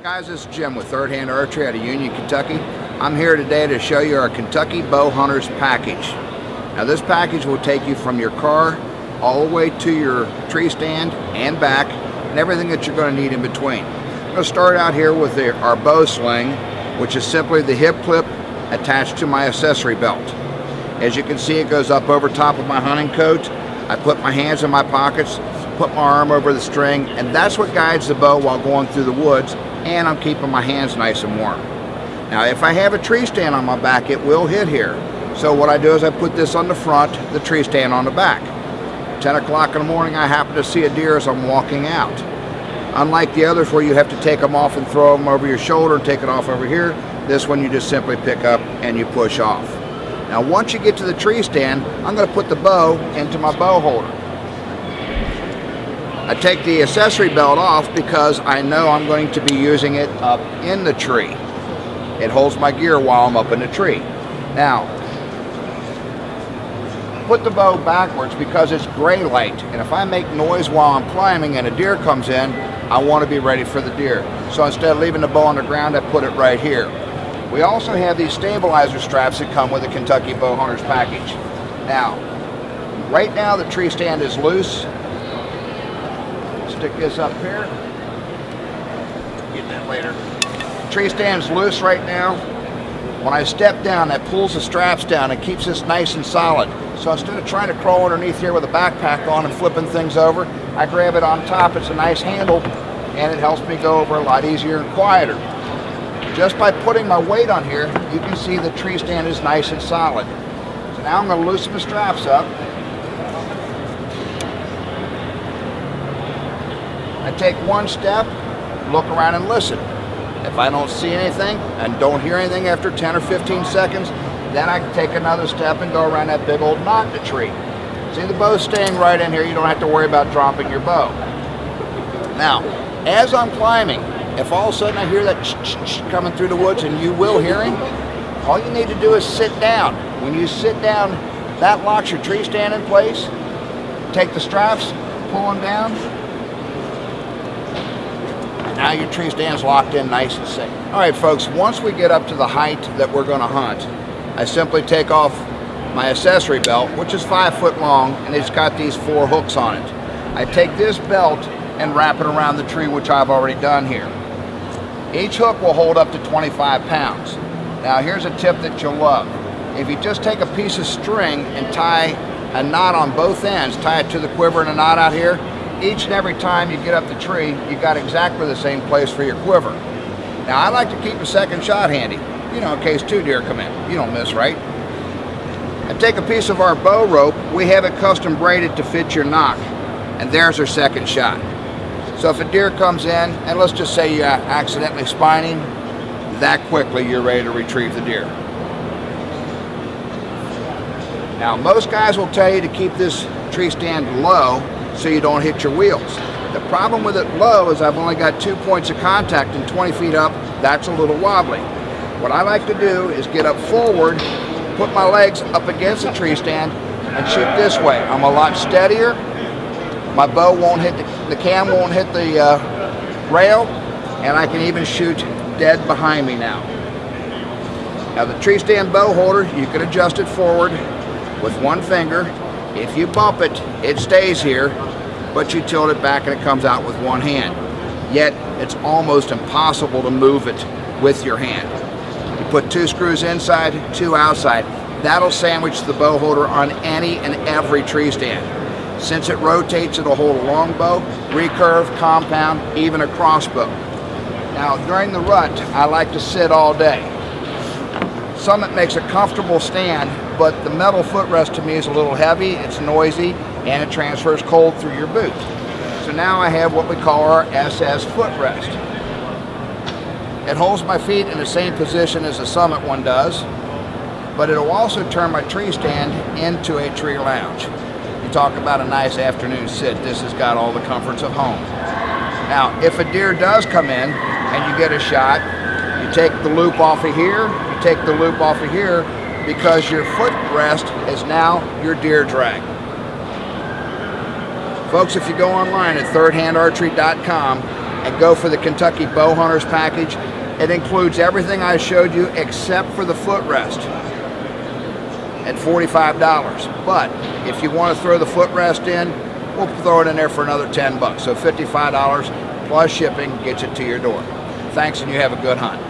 Guys, this is Jim with Third Hand Archery out of Union, Kentucky. I'm here today to show you our Kentucky Bowhunters package. Now this package will take you from your car all the way to your tree stand and back, and everything that you're going to need in between. I'm going to start out here with our bow sling, which is simply the hip clip attached to my accessory belt. As you can see, it goes up over top of my hunting coat. I put my hands in my pockets, put my arm over the string, and that's what guides the bow while going through the woods, and I'm keeping my hands nice and warm. Now if I have a tree stand on my back, it will hit here. So what I do is I put this on the front, the tree stand on the back. 10 o'clock in the morning, I happen to see a deer as I'm walking out. Unlike the others where you have to take them off and throw them over your shoulder and take it off over here, this one you just simply pick up and you push off. Now once you get to the tree stand, I'm going to put the bow into my bow holder. I take the accessory belt off because I know I'm going to be using it up in the tree. It holds my gear while I'm up in the tree. Now, put the bow backwards because it's gray light, and if I make noise while I'm climbing and a deer comes in, I want to be ready for the deer. So instead of leaving the bow on the ground, I put it right here. We also have these stabilizer straps that come with the Kentucky Bowhunters package. Now, right now the tree stand is loose. Stick this up here. Get that later. Tree stand's loose right now. When I step down, that pulls the straps down and keeps this nice and solid. So instead of trying to crawl underneath here with a backpack on and flipping things over, I grab it on top. It's a nice handle, and it helps me go over a lot easier and quieter. Just by putting my weight on here, you can see the tree stand is nice and solid. So now I'm going to loosen the straps up. I take one step, look around and listen. If I don't see anything and don't hear anything after 10 or 15 seconds, then I can take another step and go around that big old knot in the tree. See, the bow's staying right in here. You don't have to worry about dropping your bow. Now, as I'm climbing, if all of a sudden I hear that coming through the woods, and you will hear him, all you need to do is sit down. When you sit down, that locks your tree stand in place. Take the straps, pull them down. Now your tree stand's locked in nice and safe. All right, folks, once we get up to the height that we're going to hunt, I simply take off my accessory belt, which is 5 foot long, and it's got these 4 hooks on it. I take this belt and wrap it around the tree, which I've already done here. Each hook will hold up to 25 pounds. Now here's a tip that you'll love. If you just take a piece of string and tie a knot on both ends, tie it to the quiver and a knot out here, each and every time you get up the tree, you got exactly the same place for your quiver. Now I like to keep a second shot handy, in case 2 deer come in. You don't miss, right? I take a piece of our bow rope. We have it custom braided to fit your nock, and there's our second shot. So if a deer comes in, and let's just say you accidentally spine him, that quickly you're ready to retrieve the deer. Now most guys will tell you to keep this tree stand low so you don't hit your wheels. The problem with it low is I've only got 2 points of contact, and 20 feet up, that's a little wobbly. What I like to do is get up forward, put my legs up against the tree stand, and shoot this way. I'm a lot steadier. My bow won't hit, the cam won't hit the rail, and I can even shoot dead behind me now. Now the tree stand bow holder, you can adjust it forward with one finger. If you bump it, it stays here, but you tilt it back and it comes out with one hand. Yet, it's almost impossible to move it with your hand. You put 2 screws inside, 2 outside. That'll sandwich the bow holder on any and every tree stand. Since it rotates, it'll hold a long bow, recurve, compound, even a crossbow. Now, during the rut, I like to sit all day. Summit makes a comfortable stand, but the metal footrest to me is a little heavy, it's noisy, and it transfers cold through your boot. So now I have what we call our SS footrest. It holds my feet in the same position as the Summit one does, but it'll also turn my tree stand into a tree lounge. You talk about a nice afternoon sit, this has got all the comforts of home. Now, if a deer does come in and you get a shot, you take the loop off of here, take the loop off of here, because your footrest is now your deer drag. Folks, if you go online at thirdhandarchery.com, and go for the Kentucky Bowhunters package. It includes everything I showed you except for the footrest at $45. But if you want to throw the footrest in, we'll throw it in there for another 10 bucks. So $55 plus shipping gets it to your door. Thanks, and you have a good hunt.